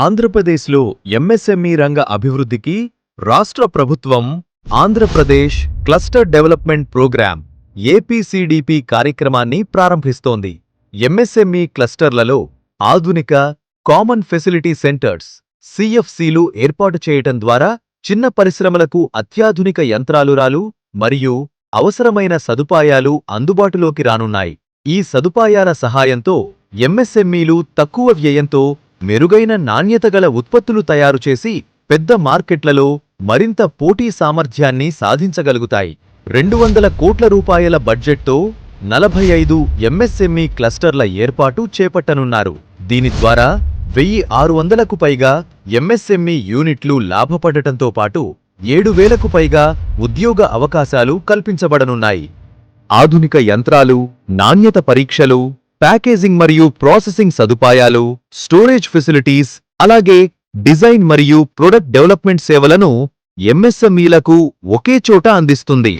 ఆంధ్రప్రదేశ్లో ఎంఎస్ఎంఈ రంగ అభివృద్ధికి రాష్ట్ర ప్రభుత్వం ఆంధ్రప్రదేశ్ క్లస్టర్ డెవలప్మెంట్ ప్రోగ్రాం ఏపీసీడీపీ కార్యక్రమాన్ని ప్రారంభిస్తోంది. ఎంఎస్ఎంఈ క్లస్టర్లలో ఆధునిక కామన్ ఫెసిలిటీ సెంటర్స్ సిఎఫ్సిలు ఏర్పాటు చేయటం ద్వారా చిన్న పరిశ్రమలకు అత్యాధునిక యంత్రాలురాలు మరియు అవసరమైన సదుపాయాలు అందుబాటులోకి రానున్నాయి. ఈ సదుపాయాల సహాయంతో ఎంఎస్ఎంఈలు తక్కువ వ్యయంతో మెరుగైన నాణ్యతగల ఉత్పత్తులు తయారుచేసి పెద్ద మార్కెట్లలో మరింత పోటీ సామర్థ్యాన్ని సాధించగలుగుతాయి. 200 కోట్ల రూపాయల బడ్జెట్తో 45 ఎంఎస్ఎంఈ క్లస్టర్ల ఏర్పాటు చేపట్టనున్నారు. దీని ద్వారా 1600కు పైగా ఎంఎస్ఎంఈ యూనిట్లు లాభపడటంతో పాటు 7000కు పైగా ఉద్యోగ అవకాశాలు కల్పించబడనున్నాయి. ఆధునిక యంత్రాలు, నాణ్యత పరీక్షలు, ప్యాకేజింగ్ మరియు ప్రాసెసింగ్ సదుపాయాలు, స్టోరేజ్ ఫెసిలిటీస్, అలాగే డిజైన్ మరియు ప్రొడక్ట్ డెవలప్మెంట్ సేవలను ఎంఎస్ఎంఈలకు ఒకే చోట అందిస్తుంది.